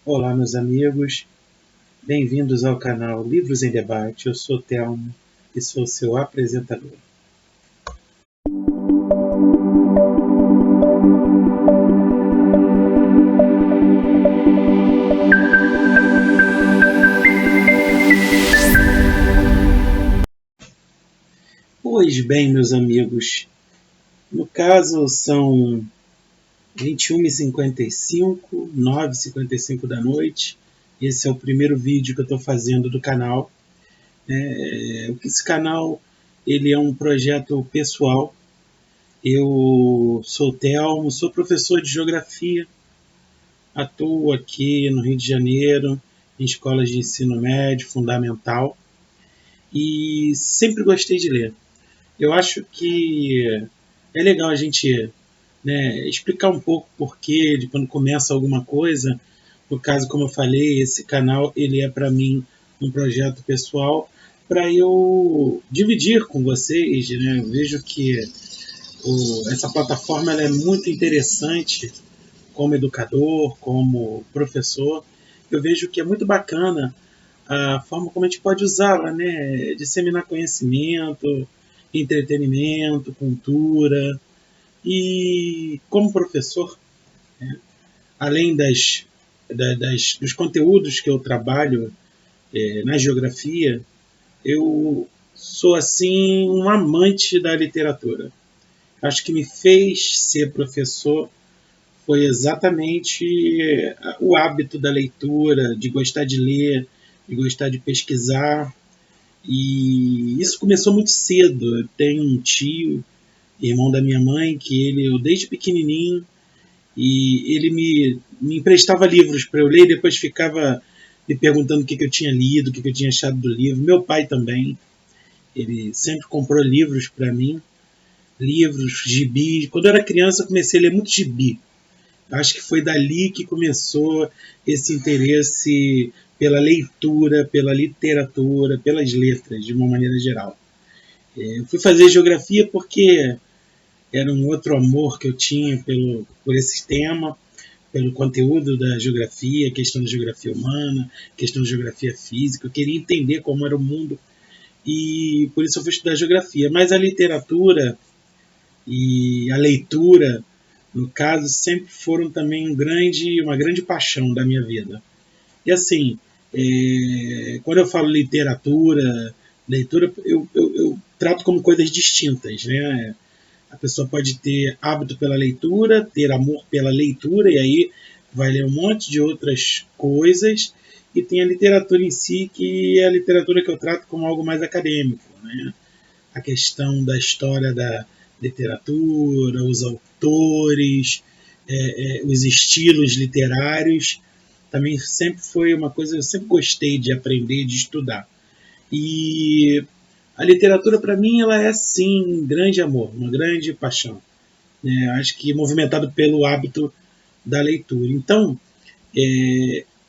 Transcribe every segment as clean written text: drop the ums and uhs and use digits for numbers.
Olá, meus amigos, bem-vindos ao canal Livros em Debate. Eu sou Telmo e sou seu apresentador. Pois bem, meus amigos, no caso são 21h55, 9h55 da noite. Esse é o primeiro vídeo que eu estou fazendo do canal. Esse canal ele é um projeto pessoal. Eu sou Telmo, sou professor de geografia, atuo aqui no Rio de Janeiro, em escolas de ensino médio, fundamental, e sempre gostei de ler. Eu acho que é legal a gente explicar um pouco o porquê de quando começa alguma coisa. No caso, como eu falei, esse canal ele é para mim um projeto pessoal para eu dividir com vocês. Eu vejo que essa plataforma ela é muito interessante como educador, como professor. Eu vejo que é muito bacana a forma como a gente pode usá-la, disseminar conhecimento, entretenimento, cultura. E como professor, além dos conteúdos que eu trabalho na geografia, eu sou assim um amante da literatura. Acho que me fez ser professor foi exatamente o hábito da leitura, de gostar de ler, de gostar de pesquisar. E isso começou muito cedo. Eu tenho um tio, irmão da minha mãe, que eu desde pequenininho, e ele me emprestava livros para eu ler e depois ficava me perguntando o que eu tinha lido, o que eu tinha achado do livro. Meu pai também, ele sempre comprou livros para mim, livros, gibi. Quando eu era criança eu comecei a ler muito gibi. Acho que foi dali que começou esse interesse pela leitura, pela literatura, pelas letras, de uma maneira geral. Eu fui fazer geografia porque era um outro amor que eu tinha por esse tema, pelo conteúdo da geografia, questão da geografia humana, questão da geografia física. Eu queria entender como era o mundo e por isso eu fui estudar geografia. Mas a literatura e a leitura, no caso, sempre foram também uma grande paixão da minha vida. E assim, quando eu falo leitura, eu trato como coisas distintas, né? A pessoa pode ter hábito pela leitura, ter amor pela leitura, e aí vai ler um monte de outras coisas, e tem a literatura em si, que é a literatura que eu trato como algo mais acadêmico, né? A questão da história da literatura, os autores, os estilos literários, também sempre foi uma coisa que eu sempre gostei de aprender, de estudar. E a literatura, para mim, ela é, sim, um grande amor, uma grande paixão. Acho que movimentado pelo hábito da leitura. Então,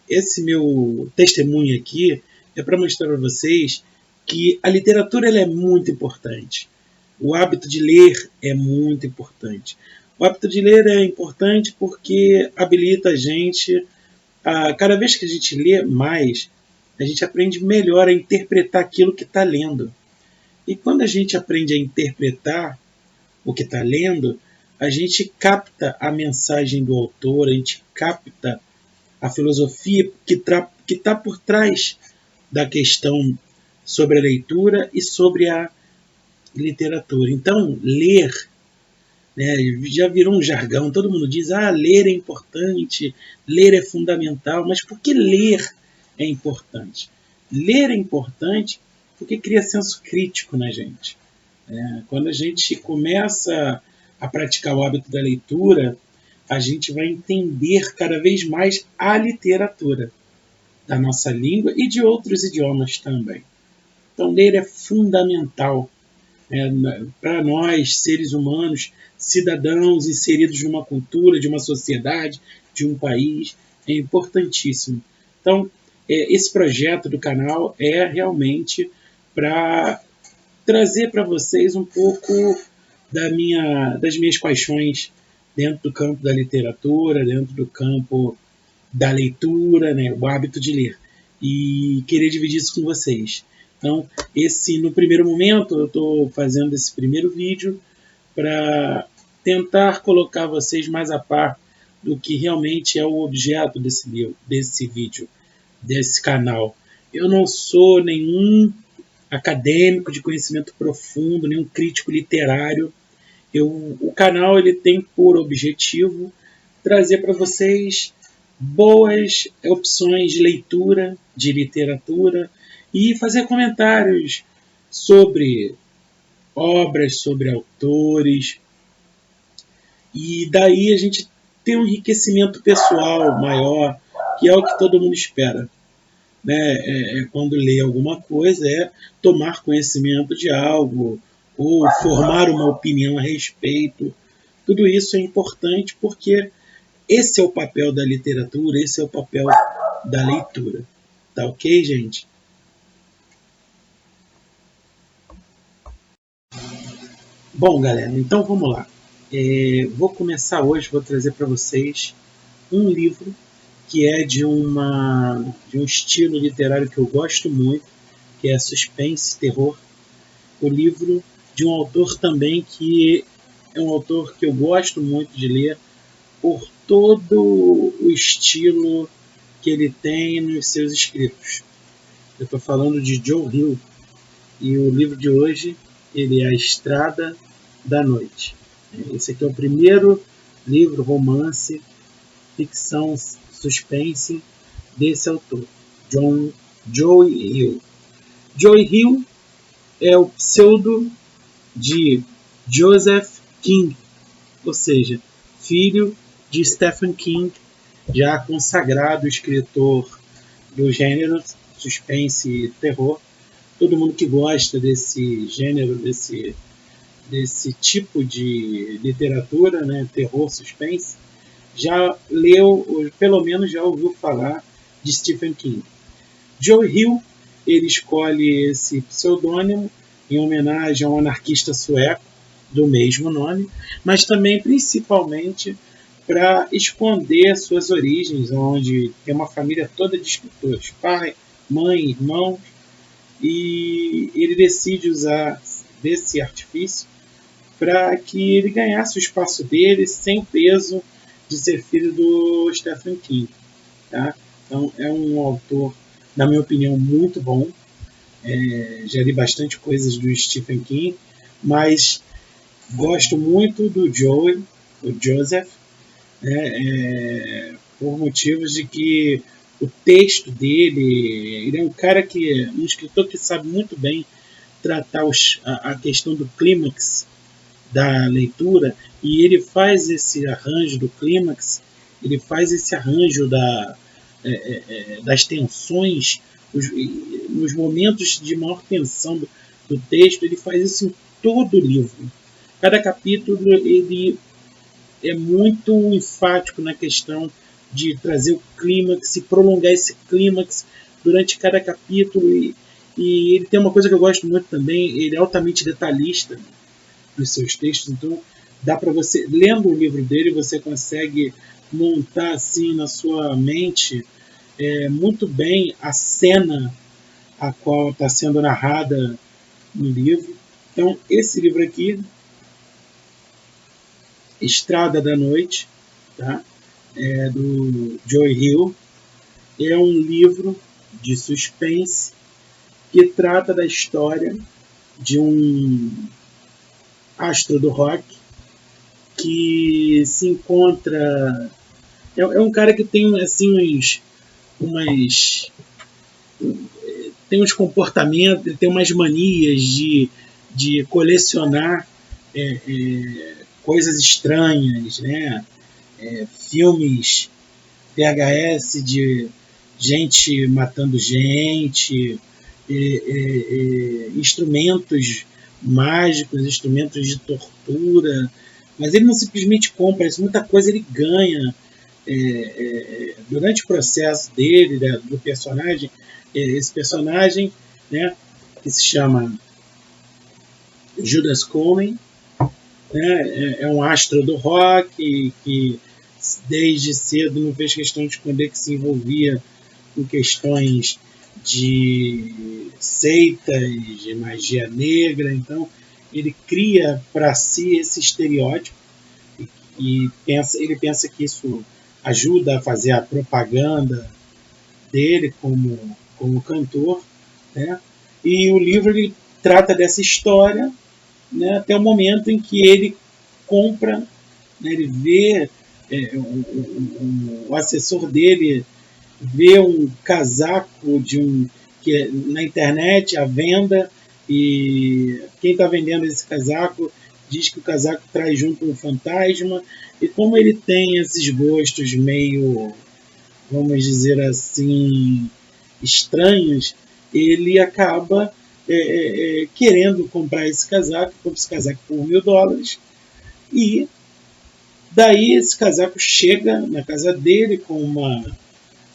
esse meu testemunho aqui é para mostrar para vocês que a literatura ela é muito importante. O hábito de ler é muito importante. O hábito de ler é importante porque habilita a gente cada vez que a gente lê mais, a gente aprende melhor a interpretar aquilo que está lendo. E quando a gente aprende a interpretar o que está lendo, a gente capta a mensagem do autor, a gente capta a filosofia que tá por trás da questão sobre a leitura e sobre a literatura. Então, ler, já virou um jargão, todo mundo diz, ler é importante, ler é fundamental, mas por que ler é importante? Ler é importante porque cria senso crítico na gente. Quando a gente começa a praticar o hábito da leitura, a gente vai entender cada vez mais a literatura da nossa língua e de outros idiomas também. Então, ler é fundamental para nós, seres humanos, cidadãos inseridos numa cultura, de uma sociedade, de um país, é importantíssimo. Então, esse projeto do canal é realmente para trazer para vocês um pouco das minhas paixões dentro do campo da literatura, dentro do campo da leitura, né, o hábito de ler. E queria dividir isso com vocês. Então, no primeiro momento, eu estou fazendo esse primeiro vídeo para tentar colocar vocês mais a par do que realmente é o objeto desse vídeo, desse canal. Eu não sou nenhum acadêmico de conhecimento profundo, nenhum crítico literário. O canal ele tem por objetivo trazer para vocês boas opções de leitura, de literatura, e fazer comentários sobre obras, sobre autores. E daí a gente tem um enriquecimento pessoal maior, que é o que todo mundo espera. Né? Quando lê alguma coisa, é tomar conhecimento de algo, ou formar uma opinião a respeito. Tudo isso é importante porque esse é o papel da literatura, esse é o papel da leitura. Tá ok, gente? Bom, galera, então vamos lá. Vou começar hoje, vou trazer para vocês um livro que é de um estilo literário que eu gosto muito, que é suspense, terror. O livro de um autor também que é um autor que eu gosto muito de ler por todo o estilo que ele tem nos seus escritos. Eu estou falando de Joe Hill, e o livro de hoje ele é A Estrada da Noite. Esse aqui é o primeiro livro, romance, ficção, suspense desse autor, Joe Hill. Joe Hill é o pseudo de Joseph King, ou seja, filho de Stephen King, já consagrado escritor do gênero suspense e terror. Todo mundo que gosta desse gênero, desse tipo de literatura, né, terror, suspense, já leu, ou pelo menos já ouviu falar de Stephen King. Joe Hill, ele escolhe esse pseudônimo em homenagem a um anarquista sueco do mesmo nome, mas também principalmente para esconder suas origens, onde tem uma família toda de escritores, pai, mãe, irmãos, e ele decide usar desse artifício para que ele ganhasse o espaço dele sem o peso de ser filho do Stephen King. Tá? Então é um autor, na minha opinião, muito bom. Já li bastante coisas do Stephen King, mas gosto muito do Joseph, por motivos de que o texto dele, ele é um escritor que sabe muito bem tratar a questão do clímax da leitura, e ele faz esse arranjo do clímax, ele faz esse arranjo das tensões, nos momentos de maior tensão do texto, ele faz isso em todo o livro. Cada capítulo ele é muito enfático na questão de trazer o clímax e prolongar esse clímax durante cada capítulo. E ele tem uma coisa que eu gosto muito também, ele é altamente detalhista nos seus textos, então dá para você, lendo o livro dele, você consegue montar assim na sua mente muito bem a cena a qual está sendo narrada no livro. Então esse livro aqui, Estrada da Noite, tá? Do Joe Hill, é um livro de suspense que trata da história de um astro do rock que se encontra. É um cara que tem assim tem uns comportamentos, ele tem umas manias de colecionar coisas estranhas, né? Filmes VHS de gente matando gente, instrumentos mágicos, instrumentos de tortura, mas ele não simplesmente compra isso, muita coisa ele ganha durante o processo dele, do personagem. Esse personagem, né, que se chama Judas Coleman, né, é um astro do rock que desde cedo não fez questão de esconder que se envolvia com questões de seitas, de magia negra. Então ele cria para si esse estereótipo e ele pensa que isso ajuda a fazer a propaganda dele como cantor, né? E o livro ele trata dessa história, né, até o momento em que ele compra, né, ele vê o assessor dele vê um casaco que é na internet à venda, e quem está vendendo esse casaco diz que o casaco traz junto um fantasma, e como ele tem esses gostos meio, vamos dizer assim, estranhos, ele acaba querendo comprar esse casaco, compra esse casaco por $1.000, e daí esse casaco chega na casa dele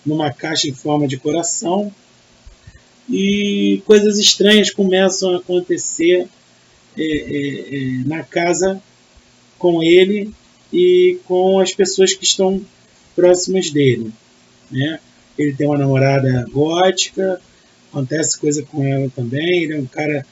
numa caixa em forma de coração, e coisas estranhas começam a acontecer na casa com ele e com as pessoas que estão próximas dele, né? Ele tem uma namorada gótica, acontece coisa com ela também. Ele é um cara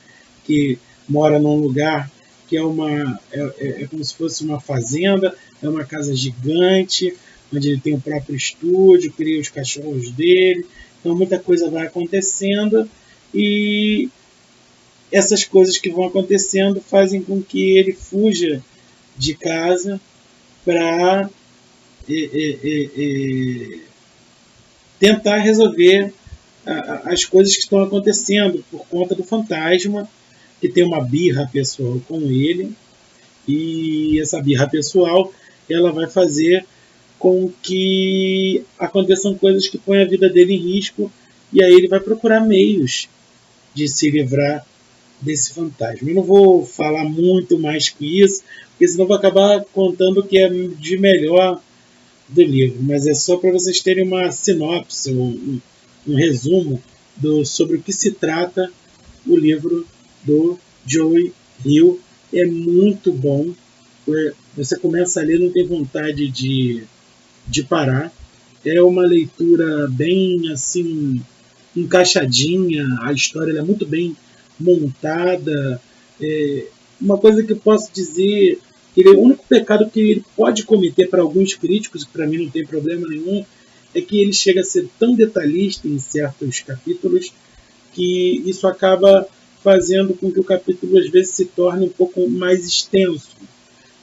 que mora num lugar que é como se fosse uma fazenda, é uma casa gigante, onde ele tem o próprio estúdio, cria os cachorros dele. Então muita coisa vai acontecendo, e essas coisas que vão acontecendo fazem com que ele fuja de casa para tentar resolver as coisas que estão acontecendo por conta do fantasma, que tem uma birra pessoal com ele, e essa birra pessoal ela vai fazer com que aconteçam coisas que põem a vida dele em risco, e aí ele vai procurar meios de se livrar desse fantasma. Eu não vou falar muito mais que isso, porque senão vou acabar contando o que é de melhor do livro, mas é só para vocês terem uma sinopse, um resumo sobre o que se trata o livro do Joe Hill. É muito bom, você começa a ler, não tem vontade de parar. É uma leitura bem assim encaixadinha, a história é muito bem montada. Uma coisa que eu posso dizer, o único pecado que ele pode cometer para alguns críticos, e para mim não tem problema nenhum, é que ele chega a ser tão detalhista em certos capítulos que isso acaba fazendo com que o capítulo às vezes se torne um pouco mais extenso,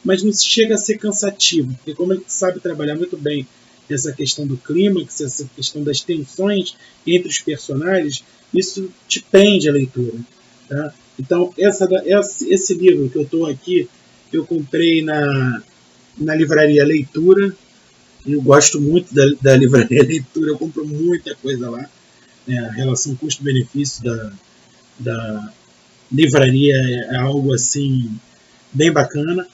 mas não chega a ser cansativo, porque como ele sabe trabalhar muito bem essa questão do clímax, essa questão das tensões entre os personagens, isso te prende a leitura, tá? Então esse livro que eu estou aqui, eu comprei na livraria Leitura. Eu gosto muito da livraria Leitura, eu compro muita coisa lá, né? A relação custo-benefício da livraria é algo assim bem bacana.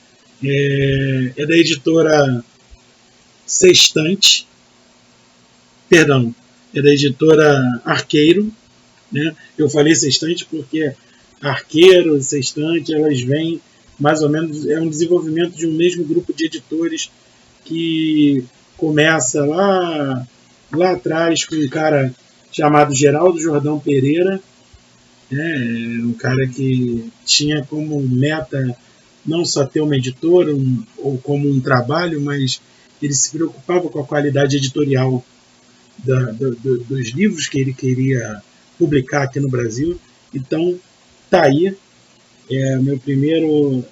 É da editora Sextante, perdão, é da editora Arqueiro, né? Eu falei Sextante porque Arqueiro e Sextante, elas vêm mais ou menos, é um desenvolvimento de um mesmo grupo de editores que começa lá atrás com um cara chamado Geraldo Jordão Pereira, né? Um cara que tinha como meta não só ter uma editora ou como um trabalho, mas ele se preocupava com a qualidade editorial dos livros que ele queria publicar aqui no Brasil. Então tá aí, é meu primeiro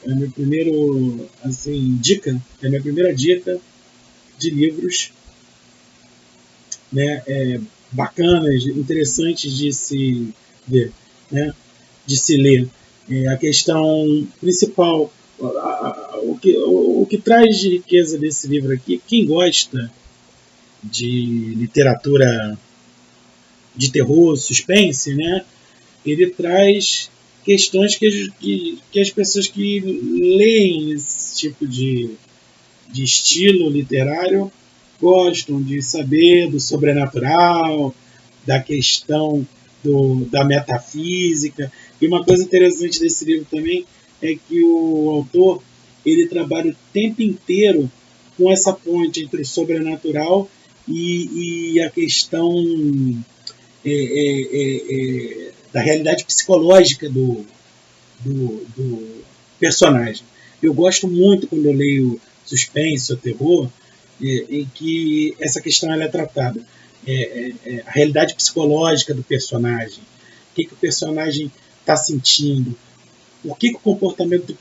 assim dica, é a minha primeira dica de livros, né, bacanas, interessantes de se ver, né, de se ler. A questão principal, o que traz de riqueza desse livro aqui, quem gosta de literatura de terror, suspense, né, ele traz questões que as pessoas que leem esse tipo de estilo literário gostam de saber do sobrenatural, da questão da metafísica. E uma coisa interessante desse livro também é que o autor ele trabalha o tempo inteiro com essa ponte entre o sobrenatural e a questão da realidade psicológica do personagem. Eu gosto muito quando eu leio suspense ou terror, em que essa questão ela é tratada. A realidade psicológica do personagem, o que o personagem está sentindo, por que o comportamento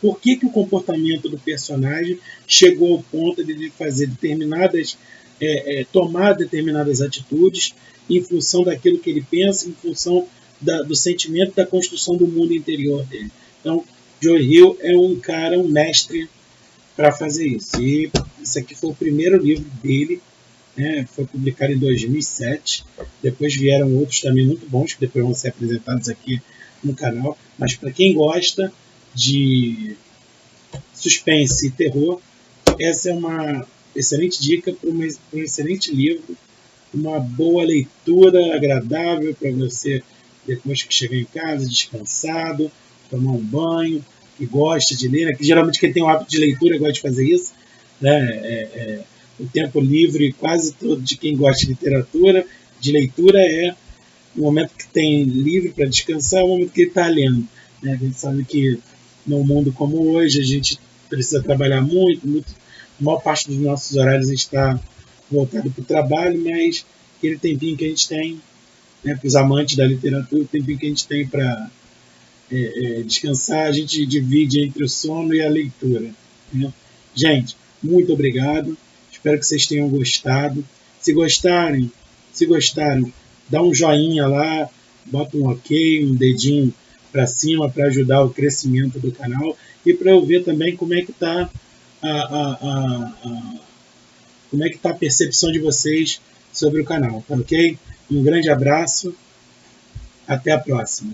o comportamento do personagem chegou ao ponto de ele fazer tomar determinadas atitudes em função daquilo que ele pensa, em função do sentimento, da construção do mundo interior dele. Então, Joe Hill é um mestre para fazer isso. E esse aqui foi o primeiro livro dele, né? Foi publicado em 2007. Depois vieram outros também muito bons, que depois vão ser apresentados aqui no canal. Mas para quem gosta de suspense e terror, essa é uma excelente dica para um excelente livro, uma boa leitura agradável para você, depois que chegar em casa, descansado, tomar um banho, que gosta de ler, né? Que geralmente quem tem o hábito de leitura gosta de fazer isso, né? O tempo livre quase todo de quem gosta de literatura, de leitura, é o momento que tem livre para descansar, é o momento que ele está lendo, né? A gente sabe que num mundo como hoje a gente precisa trabalhar muito, a maior parte dos nossos horários está voltado para o trabalho, mas aquele tempinho que a gente tem, né, para os amantes da literatura, o tempinho que a gente tem para descansar, a gente divide entre o sono e a leitura, né? Gente, muito obrigado, espero que vocês tenham gostado. Se gostaram, dá um joinha lá, bota um ok, um dedinho para cima para ajudar o crescimento do canal e para eu ver também como é que está como é que está a percepção de vocês sobre o canal, tá ok? Um grande abraço, até a próxima.